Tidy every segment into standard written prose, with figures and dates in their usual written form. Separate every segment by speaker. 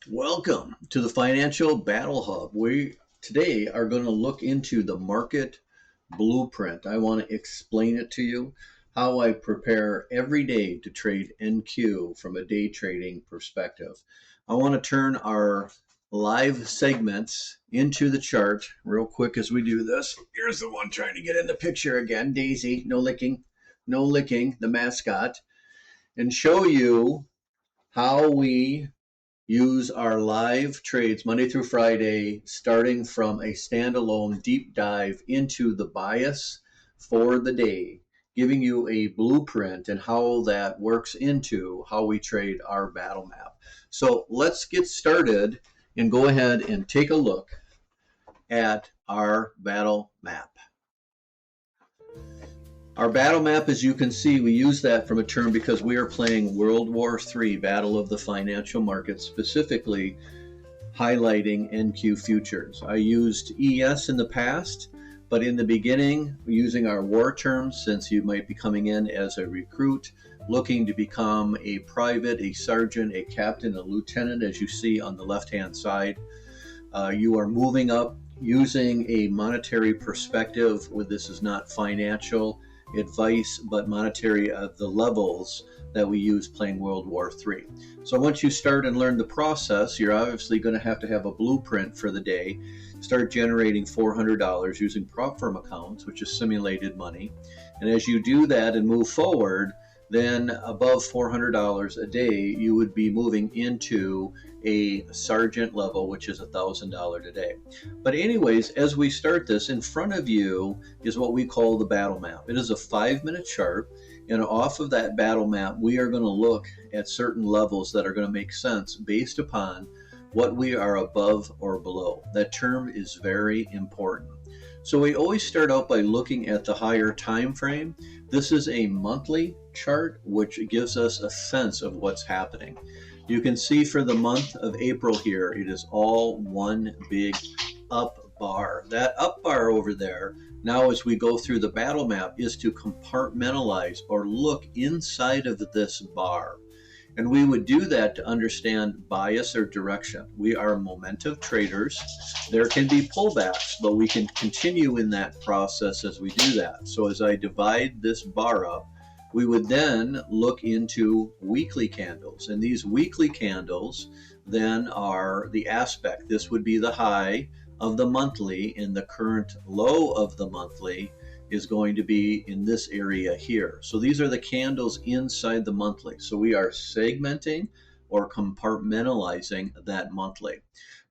Speaker 1: Welcome to the Financial Battle Hub. We today are going to look into the market blueprint. I want to explain it to you, how I prepare every day to trade NQ from a day trading perspective. I want to turn our live segments into the chart real quick as we do this. Here's the one trying to get in the picture again, Daisy, no licking, the mascot, and show you how we use our live trades Monday through Friday, starting from a standalone deep dive into the bias for the day, giving you a blueprint and how that works into how we trade our battle map. So let's get started and go ahead and take a look at our battle map. Our battle map, as you can see, we use that from a term because we are playing World War III, Battle of the Financial Markets, specifically highlighting NQ futures. I used ES in the past, but in the beginning, using our war terms, since you might be coming in as a recruit, looking to become a private, a sergeant, a captain, a lieutenant, as you see on the left-hand side. You are moving up using a monetary perspective. This is not financial advice, but monetary of the levels that we use playing World War III. So once you start and learn the process, you're obviously going to have a blueprint for the day. Start generating $400 using prop firm accounts, which is simulated money. And as you do that and move forward, then above $400 a day, you would be moving into a sergeant level, which is $1,000 a day. But anyways, as we start this, in front of you is what we call the battle map. It is a 5-minute chart, and off of that battle map, we are going to look at certain levels that are going to make sense based upon what we are above or below. That term is very important. So we always start out by looking at the higher time frame. This is a monthly chart, which gives us a sense of what's happening. You can see for the month of April here, it is all one big up bar. That up bar over there, now as we go through the battle map, is to compartmentalize or look inside of this bar. And we would do that to understand bias or direction. We are momentum traders. There can be pullbacks, but we can continue in that process as we do that. So as I divide this bar up, we would then look into weekly candles. And these weekly candles then are the aspect. This would be the high of the monthly, and the current low of the monthly is going to be in this area here. So these are the candles inside the monthly. So we are segmenting or compartmentalizing that monthly.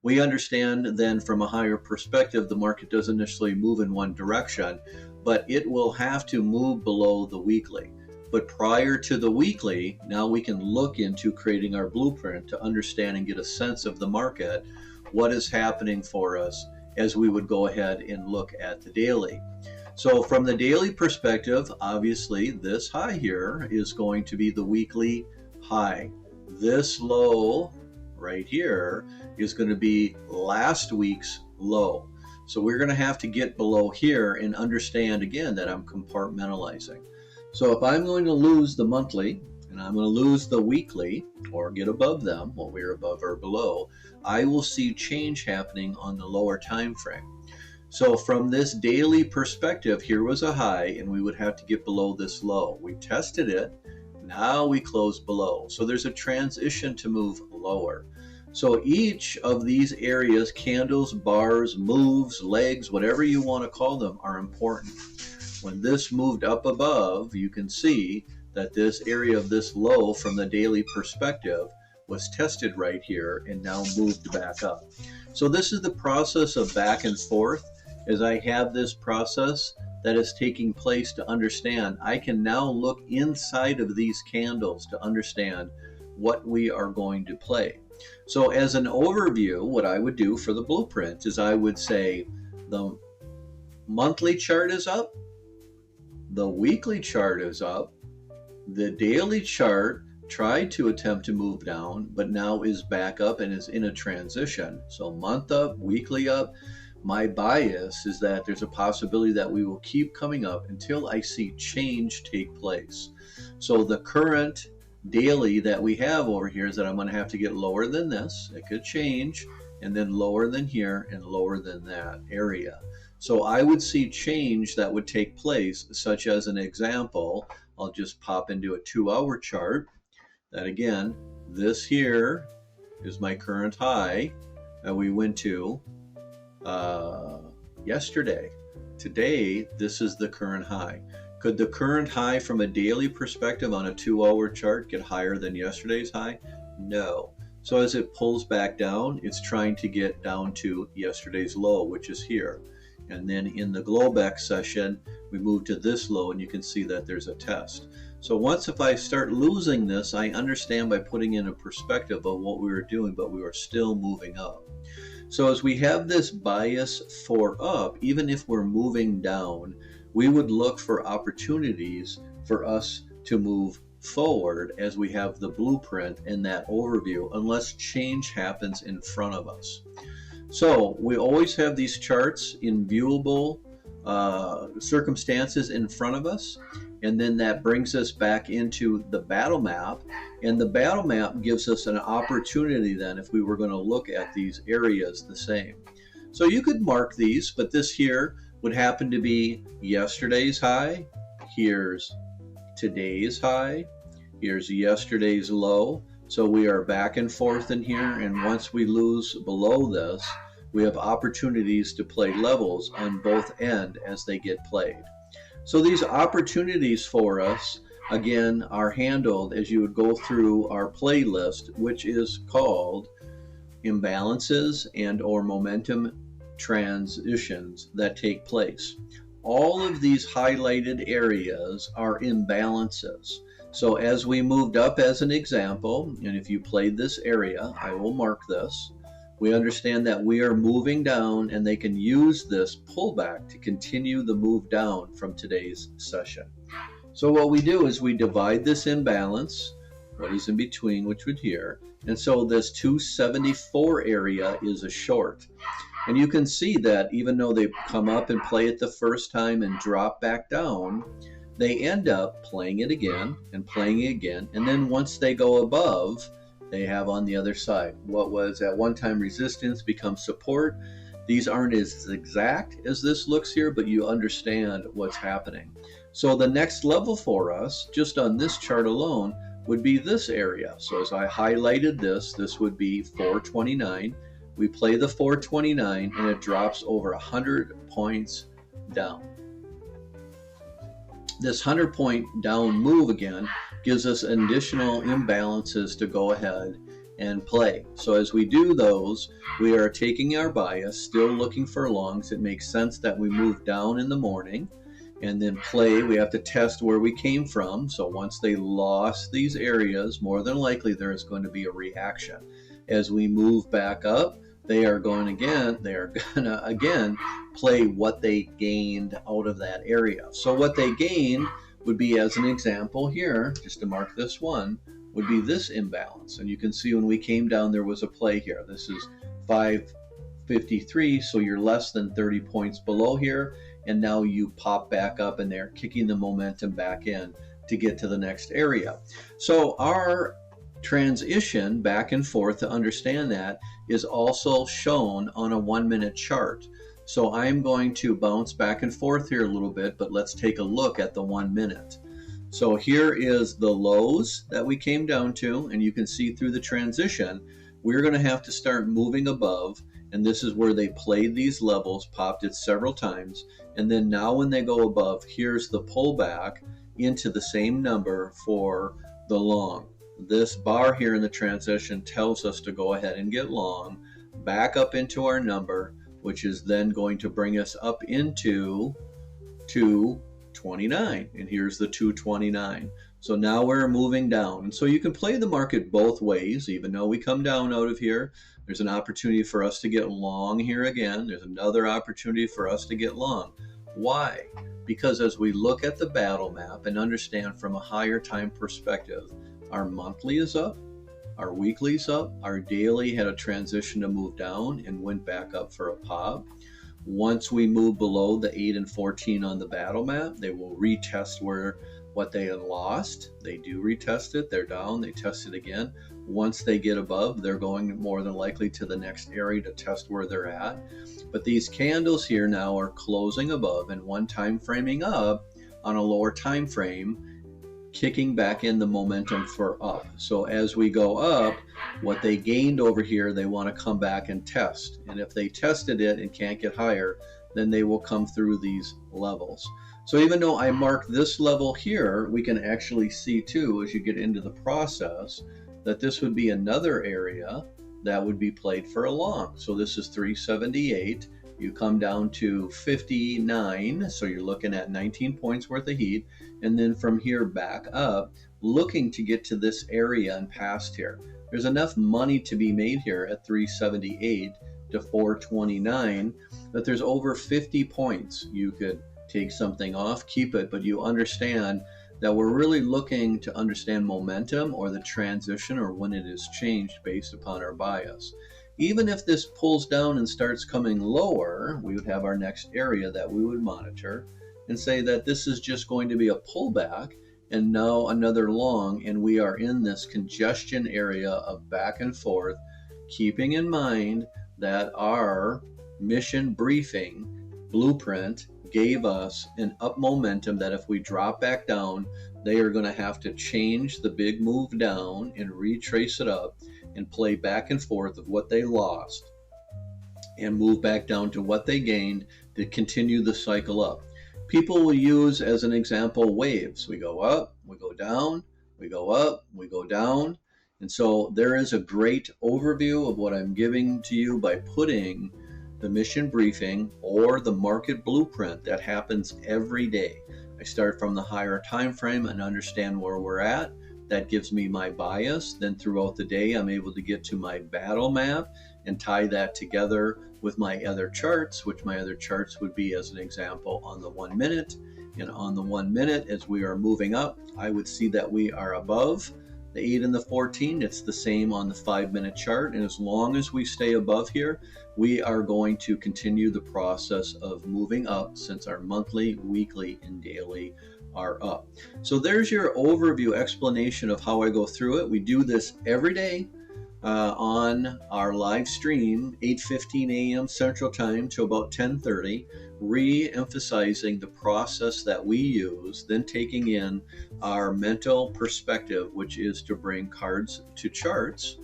Speaker 1: We understand then from a higher perspective, the market doesn't necessarily move in one direction, but it will have to move below the weekly. But prior to the weekly, now we can look into creating our blueprint to understand and get a sense of the market, what is happening for us as we would go ahead and look at the daily. So from the daily perspective, obviously this high here is going to be the weekly high. This low right here is going to be last week's low. So we're going to have to get below here and understand again that I'm compartmentalizing. So if I'm going to lose the monthly and I'm going to lose the weekly or get above them, well, we're above or below, I will see change happening on the lower time frame. So from this daily perspective, here was a high and we would have to get below this low. We tested it, now we close below. So there's a transition to move lower. So each of these areas, candles, bars, moves, legs, whatever you want to call them, are important. When this moved up above, you can see that this area of this low from the daily perspective was tested right here and now moved back up. So this is the process of back and forth. As I have this process that is taking place to understand, I can now look inside of these candles to understand what we are going to play. So as an overview, what I would do for the blueprint is I would say the monthly chart is up, the weekly chart is up, the daily chart tried to attempt to move down, but now is back up and is in a transition. So month up, weekly up. My bias is that there's a possibility that we will keep coming up until I see change take place. So the current daily that we have over here is that I'm going to have to get lower than this. It could change, and then lower than here and lower than that area. So I would see change that would take place, such as an example. I'll just pop into a 2-hour chart. That again, this here is my current high that we went to yesterday. Today, this is the current high. Could the current high from a daily perspective on a 2-hour chart get higher than yesterday's high? No. So as it pulls back down, it's trying to get down to yesterday's low, which is here. And then in the Globex session, we move to this low, and you can see that there's a test. So once if I start losing this, I understand by putting in a perspective of what we were doing, but we were still moving up. So as we have this bias for up, even if we're moving down, we would look for opportunities for us to move forward as we have the blueprint and that overview, unless change happens in front of us. So we always have these charts in viewable circumstances in front of us, and then that brings us back into the battle map, and the battle map gives us an opportunity then if we were going to look at these areas the same. So you could mark these, but this here would happen to be yesterday's high. Here's today's high. Here's yesterday's low. So we are back and forth in here, and once we lose below this, we have opportunities to play levels on both ends as they get played. So these opportunities for us, again, are handled as you would go through our playlist, which is called imbalances and or momentum transitions that take place. All of these highlighted areas are imbalances. So as we moved up as an example, and if you played this area, I will mark this, we understand that we are moving down, and they can use this pullback to continue the move down from today's session. So what we do is we divide this imbalance, what is in between, which would here, and so this 274 area is a short. And you can see that even though they come up and play it the first time and drop back down, they end up playing it again and playing it again, and then once they go above, they have on the other side what was at one time resistance becomes support. These aren't as exact as this looks here, but you understand what's happening. So the next level for us, just on this chart alone, would be this area. So as I highlighted this, this would be 429. We play the 429, and it drops over 100 points down. This 100-point down move again gives us additional imbalances to go ahead and play. So as we do those, we are taking our bias, still looking for longs. It makes sense that we move down in the morning and then play. We have to test where we came from. So once they lost these areas, more than likely there is going to be a reaction. As we move back up, they are going to again play what they gained out of that area. So what they gained would be, as an example here, just to mark this one, would be this imbalance. And you can see when we came down, there was a play here. This is 553, so you're less than 30 points below here, and now you pop back up, and they're kicking the momentum back in to get to the next area. So our transition back and forth, to understand that, is also shown on a 1-minute chart. So I'm going to bounce back and forth here a little bit, but let's take a look at the 1 minute. So here is the lows that we came down to, and you can see through the transition, we're going to have to start moving above, and this is where they played these levels, popped it several times, and then now when they go above, here's the pullback into the same number for the long. This bar here in the transition tells us to go ahead and get long, back up into our number, which is then going to bring us up into 229. And here's the 229. So now we're moving down. And so you can play the market both ways. Even though we come down out of here, there's an opportunity for us to get long here again. There's another opportunity for us to get long. Why? Because as we look at the battle map and understand from a higher time perspective, our monthly is up, our weekly's up, our daily had a transition to move down and went back up for a pop. Once we move below the 8 and 14 on the battle map, they will retest where what they had lost. They do retest it, they're down, they test it again. Once they get above, they're going more than likely to the next area to test where they're at. But these candles here now are closing above and one time framing up on a lower time frame, kicking back in the momentum for up. So as we go up, what they gained over here, they want to come back and test. And if they tested it and can't get higher, then they will come through these levels. So even though I mark this level here, we can actually see too, as you get into the process, that this would be another area that would be played for a long. So this is 378. You come down to 59, so you're looking at 19 points worth of heat, and then from here back up, looking to get to this area and past here. There's enough money to be made here at 378 to 429 that there's over 50 points. You could take something off, keep it, but you understand that we're really looking to understand momentum or the transition or when it is changed based upon our bias. Even if this pulls down and starts coming lower, we would have our next area that we would monitor and say that this is just going to be a pullback and now another long, and we are in this congestion area of back and forth, keeping in mind that our mission briefing blueprint gave us an up momentum that if we drop back down, they are going to have to change the big move down and retrace it up and play back and forth of what they lost and move back down to what they gained to continue the cycle up. People will use as an example waves. We go up, we go down, we go up, we go down. And so there is a great overview of what I'm giving to you by putting the mission briefing or the market blueprint that happens every day. I start from the higher time frame and understand where we're at. That gives me my bias. Then throughout the day, I'm able to get to my battle map and tie that together with my other charts, which my other charts would be, as an example, on the 1 minute. And on the 1 minute, as we are moving up, I would see that we are above the 8 and the 14. It's the same on the 5-minute chart. And as long as we stay above here, we are going to continue the process of moving up, since our monthly, weekly, and daily are up. So there's your overview explanation of how I go through it. We do this every day on our live stream, 8:15 a.m. Central Time to about 10:30, re-emphasizing the process that we use, then taking in our mental perspective, which is to bring cards to charts.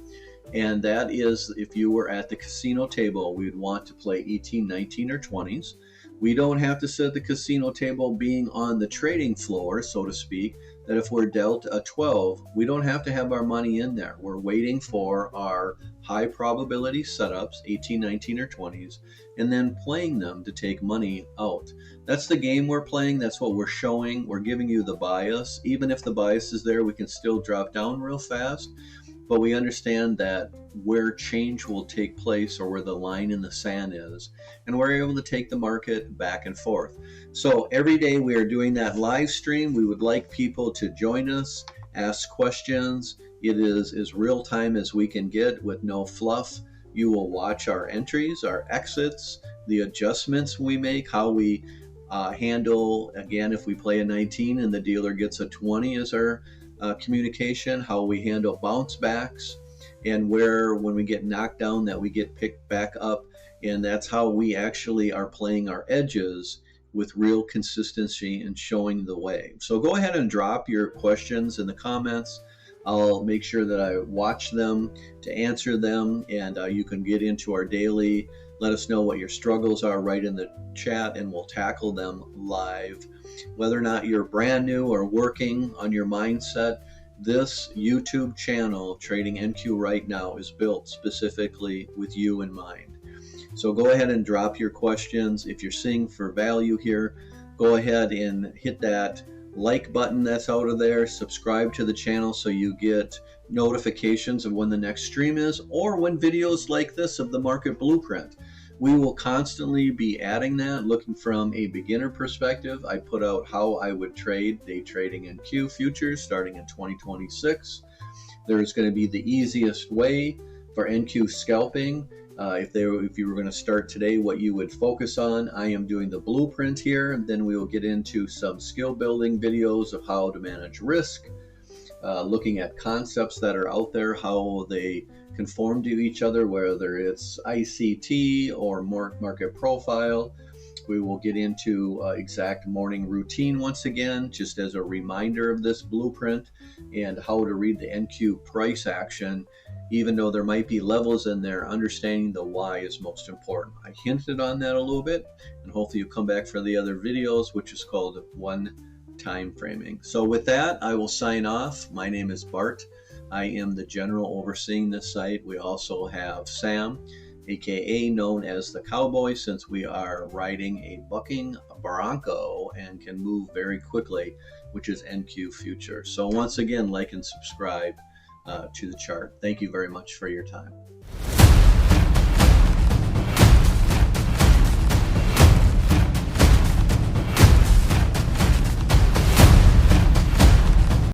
Speaker 1: And that is, if you were at the casino table, we'd want to play 18, 19, or 20s. We don't have to sit at the casino table being on the trading floor, so to speak, that if we're dealt a 12, we don't have to have our money in there. We're waiting for our high probability setups, 18, 19, or 20s, and then playing them to take money out. That's the game we're playing. That's what we're showing. We're giving you the bias. Even if the bias is there, we can still drop down real fast. But we understand that where change will take place, or where the line in the sand is, and we're able to take the market back and forth. So every day we are doing that live stream. We would like people to join us, ask questions. It is as real time as we can get with no fluff. You will watch our entries, our exits, the adjustments we make, how we handle, again, if we play a 19 and the dealer gets a 20 as our communication, how we handle bounce backs, and where when we get knocked down that we get picked back up. And that's how we actually are playing our edges with real consistency and showing the way. So go ahead and drop your questions in the comments. I'll make sure that I watch them to answer them, and you can get into our daily. Let us know what your struggles are right in the chat, and we'll tackle them live. Whether or not you're brand new or working on your mindset, this YouTube channel, Trading NQ Right Now, is built specifically with you in mind. So go ahead and drop your questions. If you're seeing for value here, go ahead and hit that like button that's out of there. Subscribe to the channel so you get notifications of when the next stream is, or when videos like this of the Market Blueprint. We will constantly be adding that, looking from a beginner perspective. I put out how I would trade day trading NQ futures starting in 2026. There's going to be the easiest way for NQ scalping, If you were going to start today, what you would focus on. I am doing the blueprint here, and then we will get into some skill building videos of how to manage risk, looking at concepts that are out there, how they conform to each other, whether it's ICT or market profile. We will get into exact morning routine once again, just as a reminder of this blueprint, and how to read the NQ price action. Even though there might be levels in there, understanding the why is most important. I hinted on that a little bit, and hopefully you'll come back for the other videos, which is called one time framing. So with that, I will sign off. My name is Bart. I am the general overseeing this site. We also have Sam, aka known as the Cowboy, since we are riding a bucking bronco and can move very quickly, which is NQ Future. So once again, like and subscribe to the chart. Thank you very much for your time.